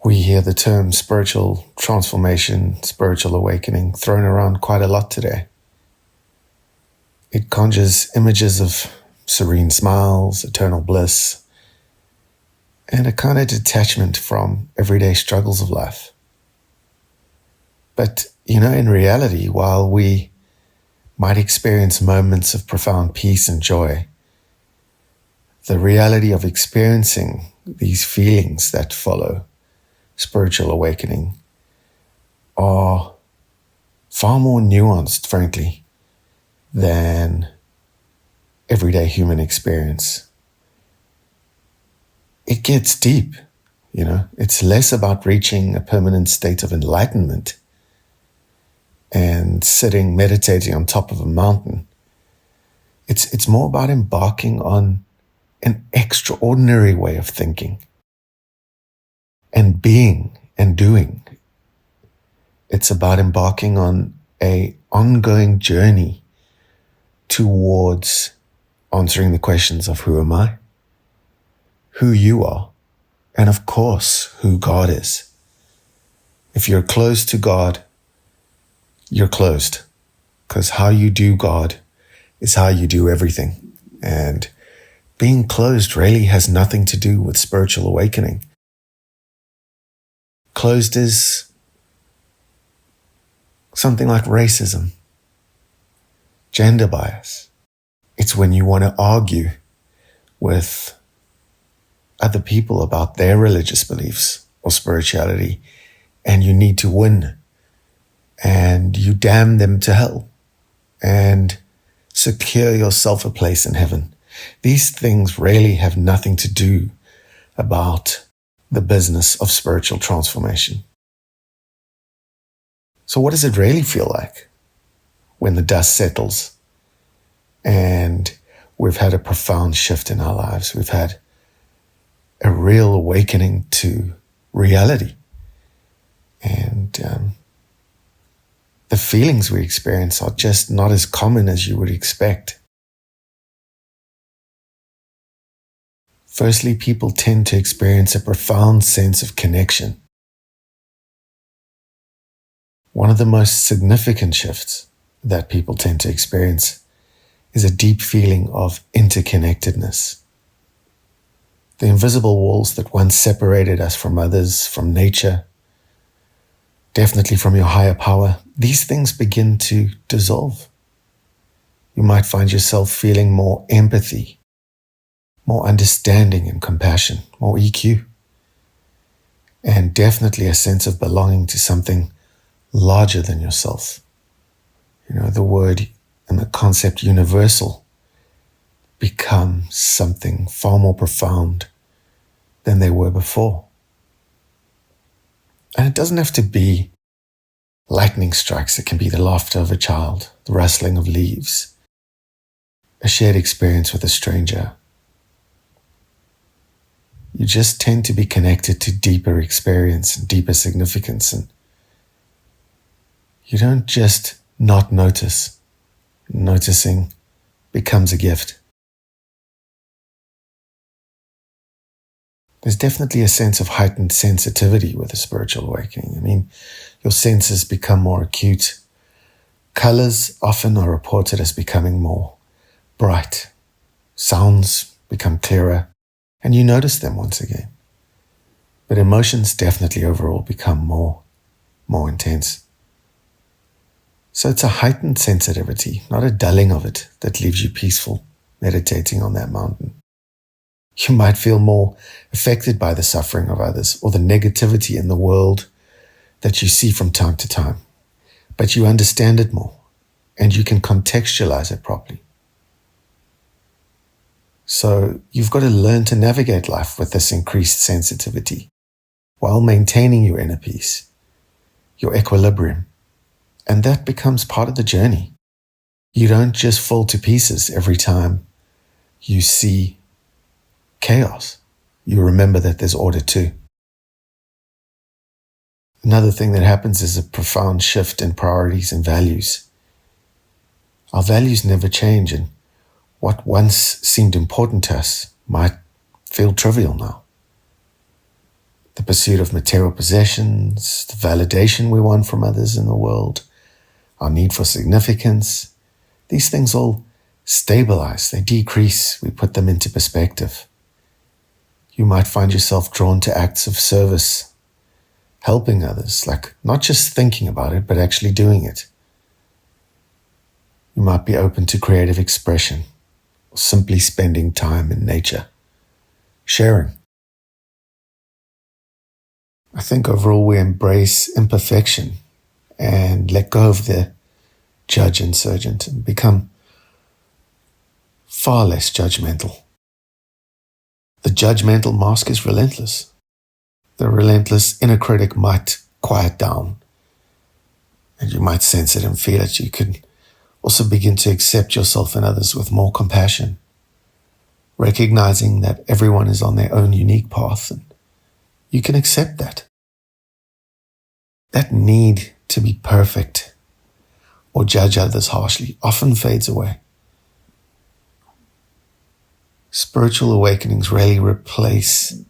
We hear the term spiritual transformation, spiritual awakening thrown around quite a lot today. It conjures images of serene smiles, eternal bliss, and a kind of detachment from everyday struggles of life. But, in reality, while we might experience moments of profound peace and joy, the reality of experiencing these feelings that follow spiritual awakening are far more nuanced, frankly, than everyday human experience. It gets deep, It's less about reaching a permanent state of enlightenment and sitting, meditating on top of a mountain. It's more about embarking on an extraordinary way of thinking and being and doing. It's about embarking on an ongoing journey towards answering the questions of who am I, who you are, and of course, who God is. If you're close to God, you're closed, because how you do God is how you do everything. And being closed really has nothing to do with spiritual awakening. Closed is something like racism, gender bias. It's when you want to argue with other people about their religious beliefs or spirituality, and you need to win, and you damn them to hell and secure yourself a place in heaven. These things really have nothing to do about the business of spiritual transformation. So what does it really feel like when the dust settles and we've had a profound shift in our lives? We've had a real awakening to reality. And the feelings we experience are just not as common as you would expect. Firstly, people tend to experience a profound sense of connection. One of the most significant shifts that people tend to experience is a deep feeling of interconnectedness. The invisible walls that once separated us from others, from nature, definitely from your higher power, these things begin to dissolve. You might find yourself feeling more empathy, more understanding and compassion, more EQ, and definitely a sense of belonging to something larger than yourself. The word and the concept universal become something far more profound than they were before. And it doesn't have to be lightning strikes. It can be the laughter of a child, the rustling of leaves, a shared experience with a stranger. You just tend to be connected to deeper experience and deeper significance, and you don't just not notice. Noticing becomes a gift. There's definitely a sense of heightened sensitivity with a spiritual awakening. Your senses become more acute. Colors often are reported as becoming more bright. Sounds become clearer, and you notice them once again. But emotions definitely overall become more intense. So it's a heightened sensitivity, not a dulling of it, that leaves you peaceful, meditating on that mountain. You might feel more affected by the suffering of others or the negativity in the world that you see from time to time, but you understand it more and you can contextualize it properly. So you've got to learn to navigate life with this increased sensitivity while maintaining your inner peace, your equilibrium, and that becomes part of the journey. You don't just fall to pieces every time you see chaos. You remember that there's order too. Another thing that happens is a profound shift in priorities and values. Our values never change, and what once seemed important to us might feel trivial now. the pursuit of material possessions, the validation we want from others in the world, our need for significance, these things all stabilize, they decrease, we put them into perspective. You might find yourself drawn to acts of service, helping others, like not just thinking about it, but actually doing it. You might be open to creative expression, or simply spending time in nature, sharing. I think overall we embrace imperfection and let go of the judge insurgent and become far less judgmental. The judgmental mask is relentless. The relentless inner critic might quiet down, and you might sense it and feel it. You could also begin to accept yourself and others with more compassion, recognizing that everyone is on their own unique path, and you can accept that. That need to be perfect or judge others harshly often fades away. Spiritual awakenings rarely replace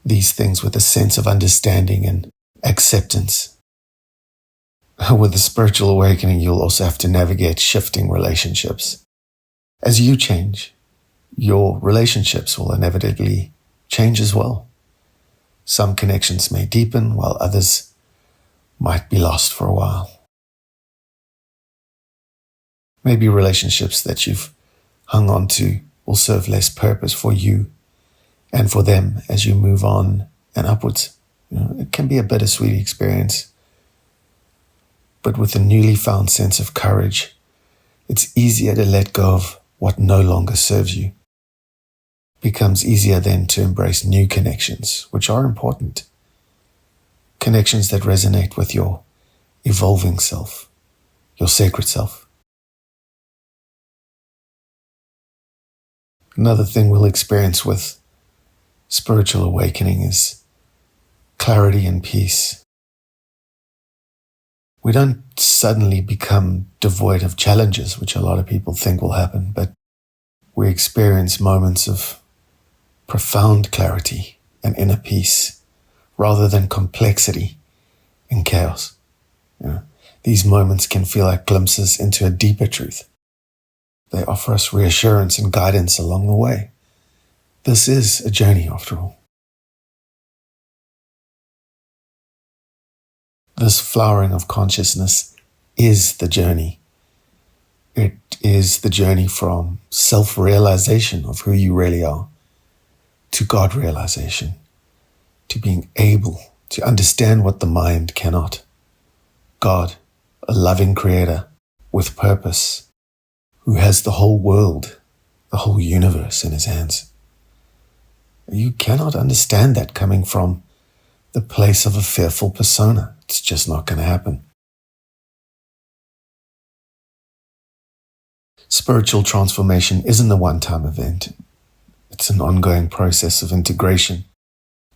these things with a sense of understanding and acceptance. With a spiritual awakening, you'll also have to navigate shifting relationships. As you change, your relationships will inevitably change as well. Some connections may deepen, while others might be lost for a while. Maybe relationships that you've hung on to will serve less purpose for you and for them as you move on and upwards. It can be a bittersweet experience. But with a newly found sense of courage, it's easier to let go of what no longer serves you. It becomes easier then to embrace new connections, which are important. Connections that resonate with your evolving self, your sacred self. Another thing we'll experience with spiritual awakening is clarity and peace. We don't suddenly become devoid of challenges, which a lot of people think will happen, but we experience moments of profound clarity and inner peace rather than complexity and chaos. These moments can feel like glimpses into a deeper truth. They offer us reassurance and guidance along the way. This is a journey after all. This flowering of consciousness is the journey. It is the journey from self-realization of who you really are to God realization, to being able to understand what the mind cannot. God, a loving creator with purpose, who has the whole world, the whole universe in his hands. You cannot understand that coming from the place of a fearful persona. It's just not going to happen. Spiritual transformation isn't a one-time event. It's an ongoing process of integration,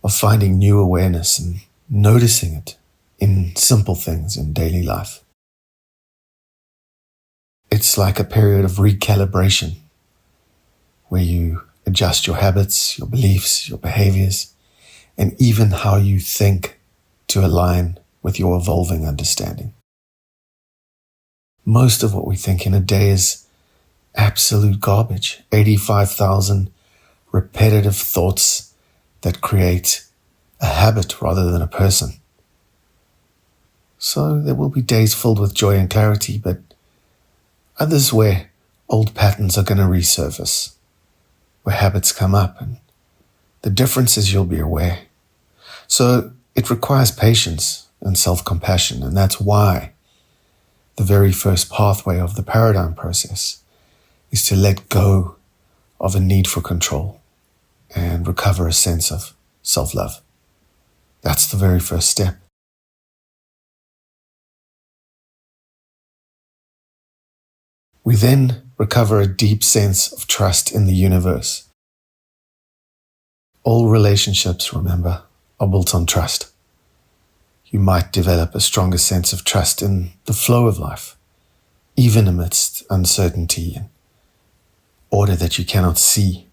of finding new awareness and noticing it in simple things in daily life. It's like a period of recalibration where you adjust your habits, your beliefs, your behaviors, and even how you think to align with your evolving understanding. Most of what we think in a day is absolute garbage. 85,000 repetitive thoughts that create a habit rather than a person. So there will be days filled with joy and clarity, but others where old patterns are going to resurface, where habits come up, and the difference is you'll be aware. So it requires patience and self-compassion, and that's why the very first pathway of the paradigm process is to let go of a need for control and recover a sense of self-love. That's the very first step. We then recover a deep sense of trust in the universe. All relationships, remember, are built on trust. You might develop a stronger sense of trust in the flow of life, even amidst uncertainty and order that you cannot see.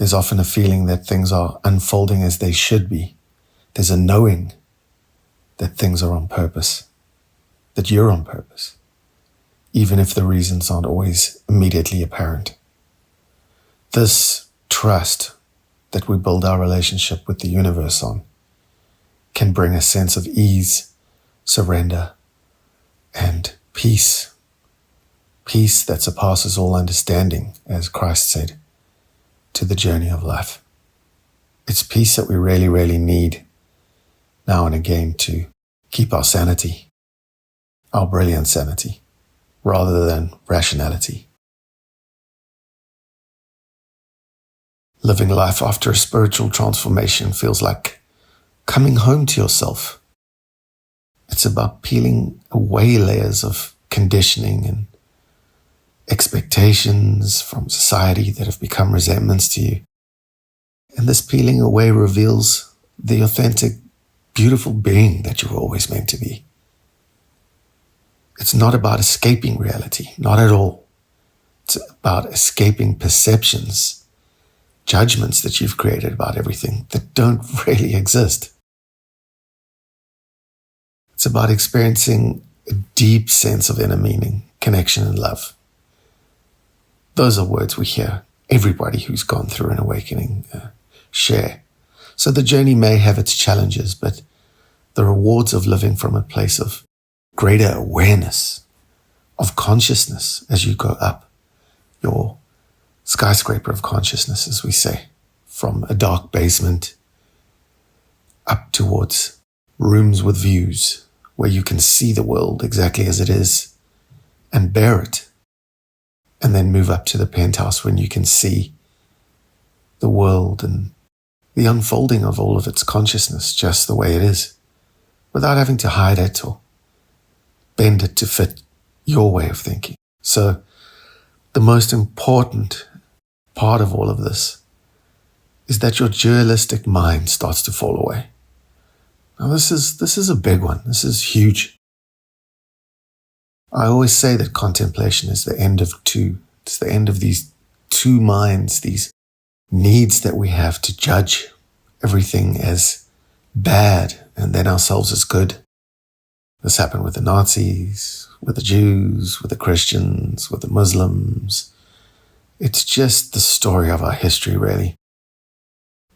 There's often a feeling that things are unfolding as they should be. There's a knowing that things are on purpose, that you're on purpose, even if the reasons aren't always immediately apparent. This trust that we build our relationship with the universe on can bring a sense of ease, surrender, and peace. Peace that surpasses all understanding, as Christ said, to the journey of life. It's peace that we really, really need now and again to keep our sanity, our brilliant sanity, rather than rationality. Living life after a spiritual transformation feels like coming home to yourself. It's about peeling away layers of conditioning and expectations from society that have become resentments to you. And this peeling away reveals the authentic, beautiful being that you were always meant to be. It's not about escaping reality, not at all. It's about escaping perceptions, judgments that you've created about everything that don't really exist. It's about experiencing a deep sense of inner meaning, connection, and love. Those are words we hear everybody who's gone through an awakening share. So the journey may have its challenges, but the rewards of living from a place of greater awareness, of consciousness as you go up your skyscraper of consciousness, as we say, from a dark basement up towards rooms with views where you can see the world exactly as it is and bear it. And then move up to the penthouse when you can see the world and the unfolding of all of its consciousness just the way it is, without having to hide it or bend it to fit your way of thinking. So the most important part of all of this is that your dualistic mind starts to fall away. Now this is a big one. This is huge. I always say that contemplation is the end of two. It's the end of these two minds, these needs that we have to judge everything as bad and then ourselves as good. This happened with the Nazis, with the Jews, with the Christians, with the Muslims. It's just the story of our history, really.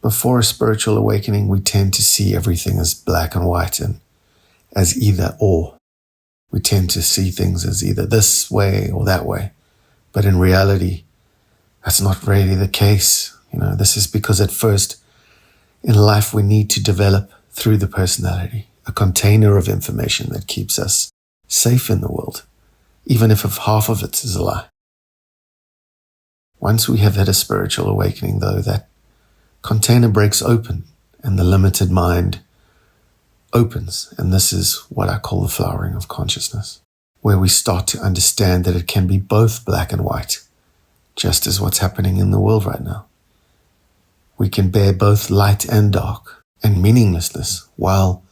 Before a spiritual awakening, we tend to see everything as black and white and as either or. We tend to see things as either this way or that way. But in reality, that's not really the case. This is because at first in life we need to develop through the personality a container of information that keeps us safe in the world, even if half of it is a lie. Once we have had a spiritual awakening, though, that container breaks open and the limited mind opens, and this is what I call the flowering of consciousness, where we start to understand that it can be both black and white, just as what's happening in the world right now. We can bear both light and dark and meaninglessness while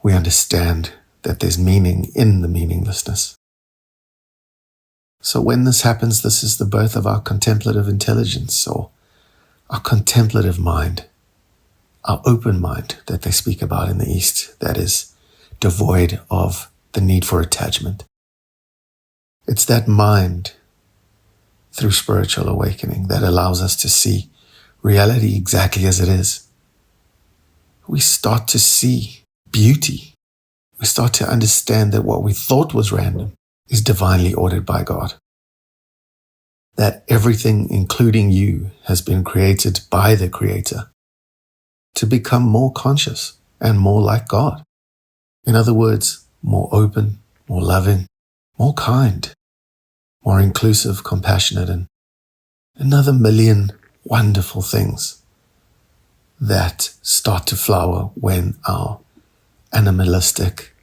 we understand that there's meaning in the meaninglessness. So when this happens, this is the birth of our contemplative intelligence, or our contemplative mind, our open mind that they speak about in the East, that is devoid of the need for attachment. It's that mind through spiritual awakening that allows us to see reality exactly as it is. We start to see beauty. We start to understand that what we thought was random is divinely ordered by God. That everything, including you, has been created by the Creator to become more conscious and more like God. In other words, more open, more loving, more kind, more inclusive, compassionate, and another million wonderful things that start to flower when our animalistic,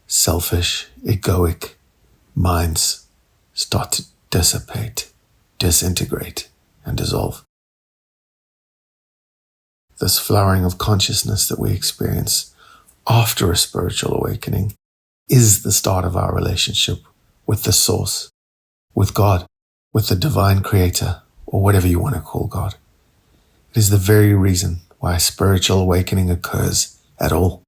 selfish, egoic minds start to dissipate, disintegrate, and dissolve. This flowering of consciousness that we experience after a spiritual awakening is the start of our relationship with the Source, with God, with the divine Creator, or whatever you want to call God. It is the very reason why spiritual awakening occurs at all.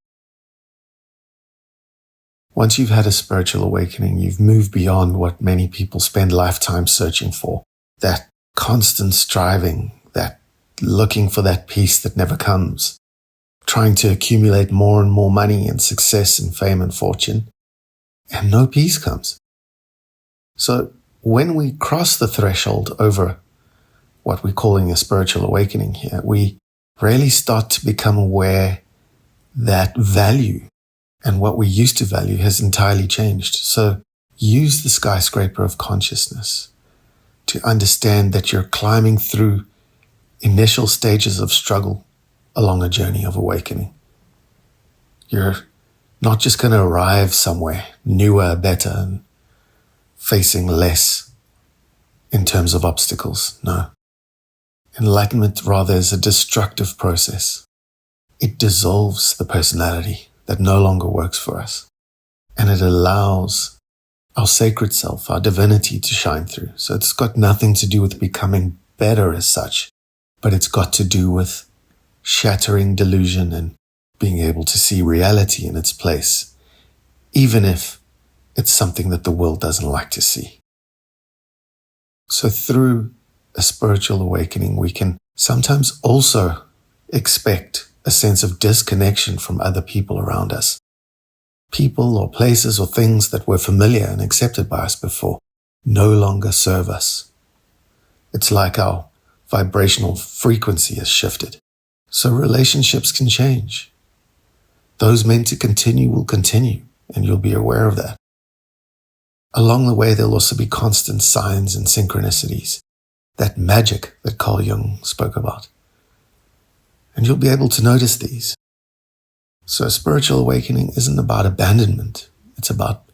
Once you've had a spiritual awakening, you've moved beyond what many people spend lifetimes searching for. That constant striving, that looking for that peace that never comes, trying to accumulate more and more money and success and fame and fortune, and no peace comes. So when we cross the threshold over what we're calling a spiritual awakening here, we really start to become aware that value and what we used to value has entirely changed. So use the skyscraper of consciousness to understand that you're climbing through initial stages of struggle along a journey of awakening. You're not just going to arrive somewhere newer, better, and facing less in terms of obstacles. No. Enlightenment rather is a destructive process. It dissolves the personality that no longer works for us, and it allows our sacred self, our divinity, to shine through. So it's got nothing to do with becoming better as such, but it's got to do with shattering delusion and being able to see reality in its place, even if it's something that the world doesn't like to see. So through a spiritual awakening, we can sometimes also expect a sense of disconnection from other people around us. People or places or things that were familiar and accepted by us before no longer serve us. It's like our vibrational frequency has shifted. So relationships can change. Those meant to continue will continue, and you'll be aware of that. Along the way, there'll also be constant signs and synchronicities, that magic that Carl Jung spoke about. And you'll be able to notice these. So spiritual awakening isn't about abandonment. It's about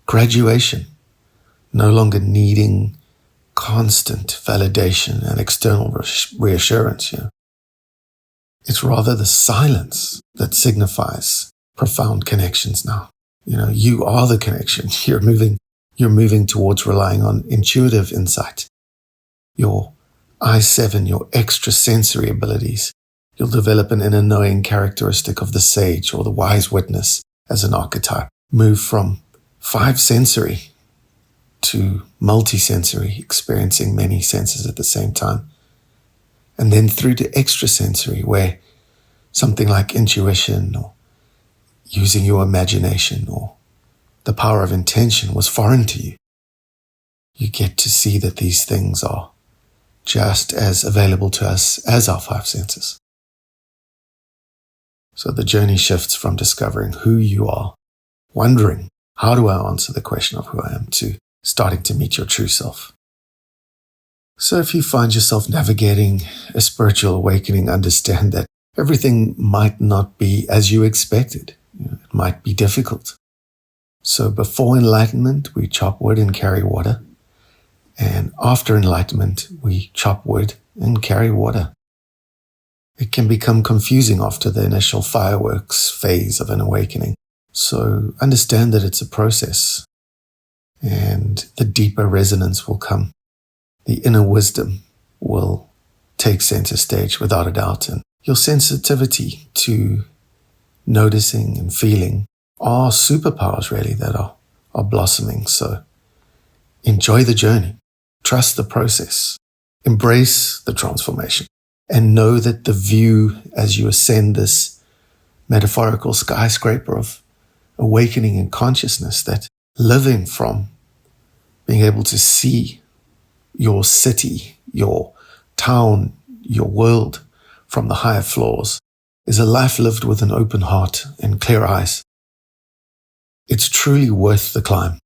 graduation, no longer needing constant validation and external reassurance. It's rather the silence that signifies profound connections now. You are the connection. You're moving towards relying on intuitive insight. Your I7, your extrasensory abilities. You'll develop an inner knowing characteristic of the sage or the wise witness as an archetype. Move from 5 sensory to multisensory, experiencing many senses at the same time. And then through to extrasensory, where something like intuition or using your imagination or the power of intention was foreign to you. You get to see that these things are just as available to us as our 5 senses. So the journey shifts from discovering who you are, wondering, how do I answer the question of who I am, to starting to meet your true self. So if you find yourself navigating a spiritual awakening, understand that everything might not be as you expected. It might be difficult. So before enlightenment, we chop wood and carry water. And after enlightenment, we chop wood and carry water. It can become confusing after the initial fireworks phase of an awakening. So understand that it's a process, and the deeper resonance will come. The inner wisdom will take center stage without a doubt, and your sensitivity to noticing and feeling are superpowers really that are blossoming. So enjoy the journey, trust the process, embrace the transformation, and know that the view as you ascend this metaphorical skyscraper of awakening in consciousness, that living from being able to see your city, your town, your world from the higher floors is a life lived with an open heart and clear eyes. It's truly worth the climb.